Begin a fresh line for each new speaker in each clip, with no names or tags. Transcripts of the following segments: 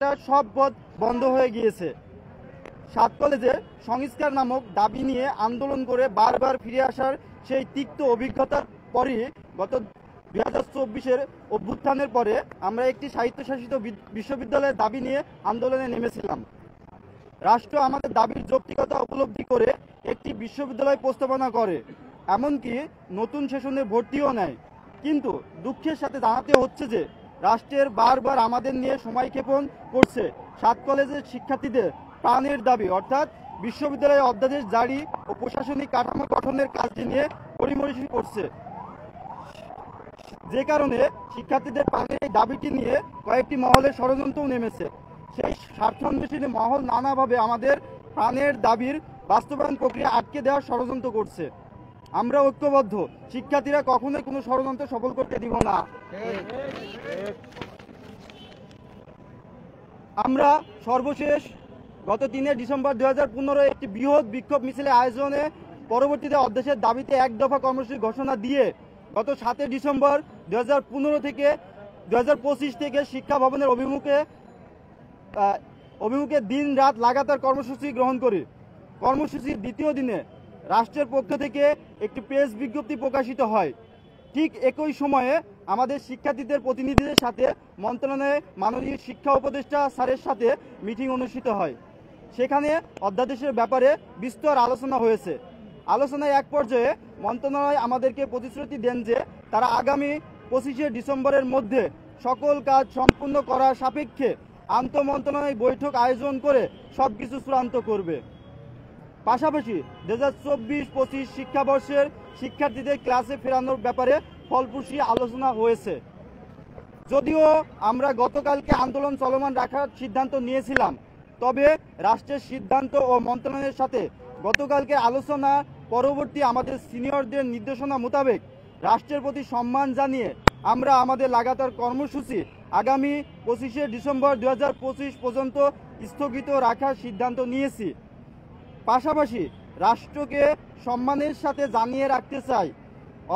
একটা সব পথ বন্ধ হয়ে গিয়েছে। 7 কলেজে সংস্কার নামক দাবি নিয়ে আন্দোলন করে বারবার ফিরে আসার সেই তিক্ত অভিজ্ঞতার পরই গত 2024-এর অভ্যুত্থানের পরে আমরা একটি স্বায়ত্তশাসিত বিশ্ববিদ্যালয়ের দাবি নিয়ে আন্দোলনে নেমেছিলাম। রাষ্ট্র আমাদের দাবির যৌক্তিকতা উপলব্ধি করে একটি বিশ্ববিদ্যালয় প্রস্তাবনা করে, এমনকি নতুন সেশনে ভর্তিও নেয়। কিন্তু দুঃখের সাথে জানাতে হচ্ছে যে রাষ্ট্রের বারবার আমাদের নিয়ে সময়ক্ষেপণ করছে। 7 কলেজের শিক্ষার্থীদের প্রাণের দাবি অর্থাৎ বিশ্ববিদ্যালয়ে অধ্যাদেশ জারি ও প্রশাসনিক কাঠামো গঠনের কাজটি নিয়ে পরিমরিশি করছে, যে কারণে শিক্ষার্থীদের প্রাণের এই দাবিটি নিয়ে কয়েকটি মহলের ষড়যন্ত্রও নেমেছে। সেই স্বার্থান্বেষী মহল নানাভাবে আমাদের প্রাণের দাবির বাস্তবায়ন প্রক্রিয়া আটকে দেওয়ার ষড়যন্ত্র করছে। আমরা ঐক্যবদ্ধ, শিক্ষার্থীরা কখনোই কোনো ষড়যন্ত্র সফল করতে দিব না। আমরা সর্বশেষ গত 3 ডিসেম্বর 2015 একটি বৃহৎ বিক্ষোভ মিছিলের আয়োজনে পরবর্তীতে অধ্যাদেশের দাবিতে এক দফা কর্মসূচি ঘোষণা দিয়ে গত 7 ডিসেম্বর 2015 থেকে 2025 থেকে শিক্ষা ভবনের অভিমুখে দিন রাত লাগাতার কর্মসূচি গ্রহণ করি। কর্মসূচির দ্বিতীয় দিনে রাষ্ট্রের পক্ষ থেকে একটি প্রেস বিজ্ঞপ্তি প্রকাশিত হয়। ঠিক একই সময়ে আমাদের শিক্ষার্থীদের প্রতিনিধিদের সাথে মন্ত্রণালয়ে মাননীয় শিক্ষা উপদেষ্টা স্যারের সাথে মিটিং অনুষ্ঠিত হয়। সেখানে অধ্যাদেশের ব্যাপারে বিস্তর আলোচনা হয়েছে। আলোচনায় এক পর্যায়ে মন্ত্রণালয় আমাদেরকে প্রতিশ্রুতি দেন যে তারা আগামী 25 ডিসেম্বরের মধ্যে সকল কাজ সম্পূর্ণ করার সাপেক্ষে আন্তঃমন্ত্রণালয় বৈঠক আয়োজন করে সবকিছু চূড়ান্ত করবে। পাশাপাশি 2024-25 শিক্ষাবর্ষের শিক্ষার্থীদের ক্লাসে ফেরানোর ব্যাপারে ফলপ্রসূ আলোচনা হয়েছে। যদিও আমরা গতকালকে আন্দোলন চলমান রাখার সিদ্ধান্ত নিয়েছিলাম, তবে রাষ্ট্রের সিদ্ধান্ত ও মন্ত্রণালয়ের সাথে গতকালকে আলোচনা পরবর্তী আমাদের সিনিয়রদের নির্দেশনা মোতাবেক রাষ্ট্রের প্রতি সম্মান জানিয়ে আমরা আমাদের লাগাতার কর্মসূচি আগামী 25 ডিসেম্বর 2025 পর্যন্ত স্থগিত রাখার সিদ্ধান্ত নিয়েছি। পাশাপাশি রাষ্ট্রকে সম্মানের সাথে জানিয়ে রাখতে চাই,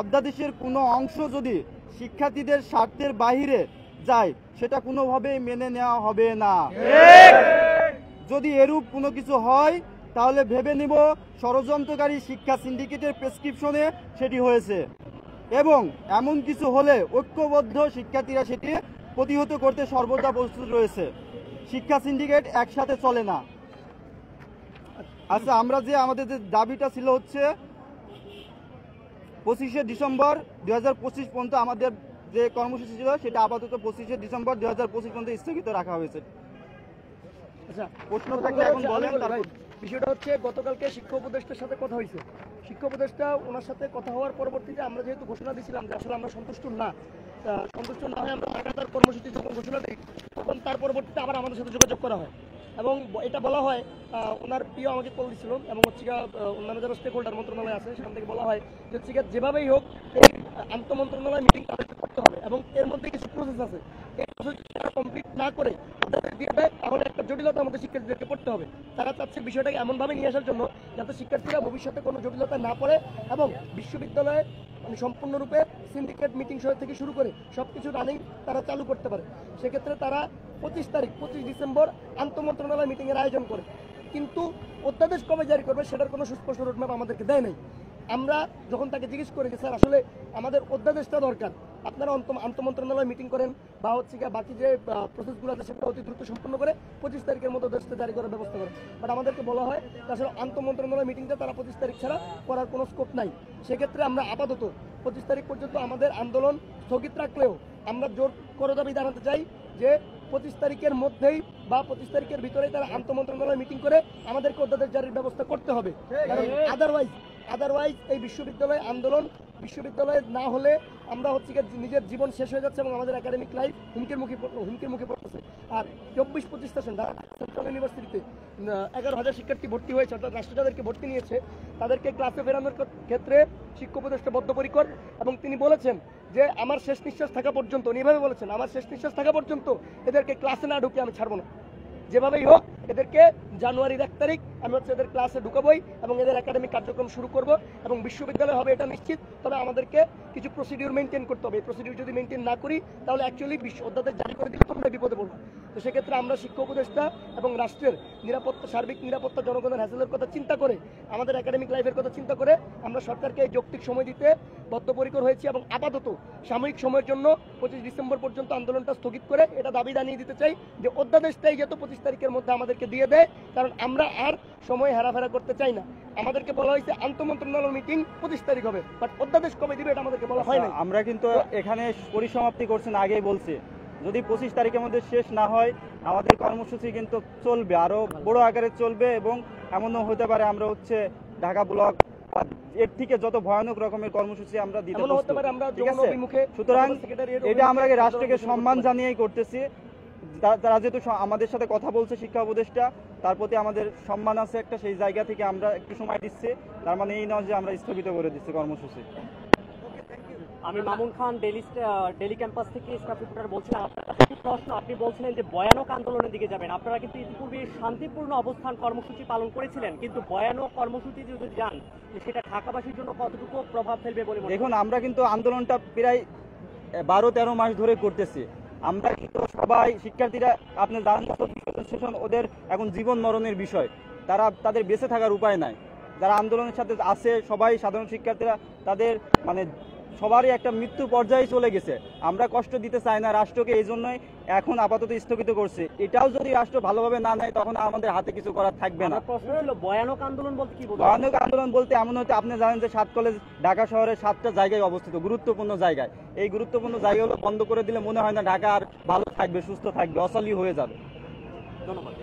অধ্যাদেশের কোনো অংশ যদি শিক্ষার্থীদের স্বার্থের বাহিরে যায় সেটা কোনোভাবেই মেনে নেওয়া হবে না। যদি এরূপ কোনো কিছু হয় তাহলে ভেবে নিব ষড়যন্ত্রকারী শিক্ষা সিন্ডিকেটের প্রেসক্রিপশনে সেটি হয়েছে, এবং এমন কিছু হলে ঐক্যবদ্ধ শিক্ষার্থীরা সেটি প্রতিহত করতে সর্বদা প্রস্তুত রয়েছে। শিক্ষা সিন্ডিকেট একসাথে চলে না। আচ্ছা, আমরা যে আমাদের যে দাবিটা ছিল হচ্ছে 25 ডিসেম্বর 2025 পর্যন্ত আমাদের যে কর্মসূচি ছিল সেটা আপাতত 25 ডিসেম্বর 2025 পর্যন্ত স্থগিত রাখা হয়েছে।
আচ্ছা,
প্রশ্ন থাকলে এখন বলেন।
বিষয়টা হচ্ছে গতকালকে শিক্ষা উপদেষ্টার সাথে কথা হয়েছে। শিক্ষা উপদেষ্টা ওনার সাথে কথা হওয়ার পরবর্তীতে আমরা যেহেতু ঘোষণা দিয়েছিলাম যে আসলে আমরা সন্তুষ্ট না হয়ে আমরা লাগাতার কর্মসূচি যখন ঘোষণা দিই তখন তার পরবর্তীতে আবার আমাদের সাথে যোগাযোগ করা হয় এবং এটা বলা হয়, ওনার প্রিয় আমাকে কল দিচ্ছিল এবং হচ্ছে অন্যান্য যারা স্টেক হোল্ডার মন্ত্রণালয় আছে সেখান থেকে বলা হয় যে হচ্ছে যেভাবেই হোক এই আন্তঃমন্ত্রণালয় মিটিং তাদেরকে করতে হবে এবং এর মধ্যে কিছু প্রসেস আছে, এই প্রসেস কমপ্লিট না করে দিয়ে দেয় তাহলে একটা জটিলতার মধ্যে শিক্ষার্থীদেরকে পড়তে হবে। তারা চাচ্ছে বিষয়টাকে এমনভাবে নিয়ে আসার জন্য যাতে শিক্ষার্থীরা ভবিষ্যতে কোনো জটিলতা না পড়ে এবং বিশ্ববিদ্যালয়ে মানে সম্পূর্ণরূপে সিন্ডিকেট মিটিং থেকে শুরু করে সবকিছু রানিং তারা চালু করতে পারে। সেক্ষেত্রে তারা 25 ডিসেম্বর আন্তঃমন্ত্রণালয় মিটিংয়ের আয়োজন করে, কিন্তু অধ্যাদেশ কবে জারি করবে সেটার কোনো সুস্পষ্ট রোডম্যাপ আমাদেরকে দেয় নাই। আমরা যখন তাকে জিজ্ঞেস করি যে স্যার আসলে আমাদের অধ্যাদেশটা দরকার, আপনারা আন্তঃমন্ত্রণালয় মিটিং করেন বা হচ্ছে বাকি যে প্রসেসগুলো আছে সেটা অতি দ্রুত সম্পূর্ণ করে 25 তারিখের মধ্যে অধ্যাদেশটা জারি করার ব্যবস্থা করেন, বাট আমাদেরকে বলা হয় আসলে আন্তঃমন্ত্রণালয় মিটিংটা তারা 25 তারিখ ছাড়া করার কোনো স্কোপ নাই। সেক্ষেত্রে আমরা আপাতত 25 তারিখ পর্যন্ত আমাদের আন্দোলন স্থগিত রাখলেও আমরা জোর করে দাবি জানাতে চাই যে 25 তারিখের মধ্যেই বা 25 তারিখের ভিতরেই তারা আন্তঃমন্ত্রণালয় মিটিং করে আমাদেরকে অধ্যাদেশ জারির ব্যবস্থা করতে হবে। কারণ আদারওয়াইজ এই বিশ্ববিদ্যালয় আন্দোলন বিশ্ববিদ্যালয় না হলে আমরা হচ্ছে নিজের জীবন শেষ হয়ে যাচ্ছে এবং আমাদের একাডেমিক লাইফ হুমকির মুখে পড়তেছে। আর 24-25 সেশন সেন্ট্রাল ইউনিভার্সিটিতে 11,000 শিক্ষার্থী ভর্তি হয়েছে, অর্থাৎ রাষ্ট্র যাদেরকে ভর্তি নিয়েছে তাদেরকে ক্লাসে ফেরানোর ক্ষেত্রে শিক্ষা উপদেষ্টা বদ্ধপরিকর এবং তিনি বলেছেন যে আমার শেষ নিঃশ্বাস থাকা পর্যন্ত, উনি এভাবে বলেছেন, আমার শেষ নিঃশ্বাস থাকা পর্যন্ত এদেরকে ক্লাসে না ঢুকে আমি ছাড়বো না, যেভাবেই হোক এদেরকে জানুয়ারির 1 তারিখ আমি হচ্ছে এদের ক্লাসে ঢুকাবই এবং এদের একাডেমিক কার্যক্রম শুরু করব এবং বিশ্ববিদ্যালয় হবে এটা নিশ্চিত। তবে আমাদেরকে কিছু প্রসিডিউর মেনটেন করতে হবে। এই প্রসিডিউর যদি মেনটেন না করি তাহলে অ্যাকচুয়ালি অধ্যাদেশ জারি করে দিলে তোমরা বিপদে পড়বে। তো সেক্ষেত্রে আমরা শিক্ষা উপদেষ্টা এবং রাষ্ট্রের নিরাপত্তা, সার্বিক নিরাপত্তা, জনগণের হ্যাসেলের কথা চিন্তা করে, আমাদের একাডেমিক লাইফের কথা চিন্তা করে আমরা সরকারকে এই যৌক্তিক সময় দিতে বদ্ধপরিকর হয়েছি এবং আপাতত সাময়িক সময়ের জন্য 25 ডিসেম্বর পর্যন্ত আন্দোলনটা স্থগিত করে এটা দাবি জানিয়ে দিতে চাই যে অধ্যাদেশটাই যাতে 25 তারিখের মধ্যে আমাদেরকে দিয়ে দেয়, কারণ আমরা আর সময় হেরাফেরা করতে চাই না। আমাদেরকে বলা হয়েছে আন্তঃমন্ত্রণালয় মিটিং 25 তারিখ হবে, বাট অধ্যাদেশ কবে দিবে এটা আমাদেরকে বলা হয় না।
আমরা কিন্তু এখানে পরিসমাপ্তি করছেন, আগেই বলছি যদি 25 তারিখের মধ্যে শেষ না হয় আমাদের কর্মসূচি কিন্তু চলবে, আরো বড় আকারে চলবে এবং এমনও হতে পারে আমরা হচ্ছে ঢাকা ব্লক এর থেকে যত ভয়ানক রকমের কর্মসূচি আমরা দিতে প্রস্তুত। ঠিক আছে, সুতরাং এটা আমরা রাষ্ট্রকে সম্মান জানিয়েই করতেছি। তারা যেহেতু আমাদের সাথে কথা বলছে শিক্ষা উপদেষ্টা, তার প্রতি আমাদের সম্মান আছে একটা, সেই জায়গা থেকে আমরা একটু সময় দিচ্ছি। তার মানে এই নয় যে আমরা স্থগিত করে দিচ্ছি কর্মসূচি।
আমি মামুন খান, ডেলি ক্যাম্পাস থেকে স্টাফ রিপোর্টার বলছিলাম। আপনার কাছে একটি প্রশ্ন, আপনি বলছিলেন যে ভয়ানক আন্দোলনের দিকে যাবেন। আপনারা কিন্তু ইতিপূর্বে শান্তিপূর্ণ অবস্থান কর্মসূচি পালন করেছিলেন, কিন্তু ভয়ানক কর্মসূচি যদি যান সেটা ঢাকাবাসীর জন্য কতটুকু প্রভাব ফেলবে বলে মনে হয়?
দেখুন, আমরা কিন্তু আন্দোলনটা প্রায় 12-13 মাস ধরে করতেছি। আমরা কিন্তু সবাই শিক্ষার্থীরা, আপনি জানেন সেশন ওদের এখন জীবন মরণের বিষয়, তাদের বেঁচে থাকার উপায় নাই। যারা আন্দোলনের সাথে আছে সবাই সাধারণ শিক্ষার্থীরা, তাদের মানে সবারই একটা মৃত্যু পর্যায়ে চলে গেছে। আমরা কষ্ট দিতে চাই না রাষ্ট্রকে, এই জন্যই এখন আপাতত স্থগিত করছে। এটাও যদি রাষ্ট্র ভালোভাবে না নেয় তখন আমাদের হাতে কিছু করার থাকবে না।
প্রশ্ন ছিল ভয়ানক আন্দোলন বলতে কি বোঝায়?
ভয়ানক আন্দোলন বলতে এমন হতে, আপনি জানেন যে 7 কলেজ ঢাকা শহরের 7টা জায়গায় অবস্থিত, গুরুত্বপূর্ণ জায়গায়। এই গুরুত্বপূর্ণ জায়গাগুলো বন্ধ করে দিলে মনে হয় না ঢাকা আর ভালো থাকবে, সুস্থ থাকবে, অচলই হয়ে যাবে।
ধন্যবাদ।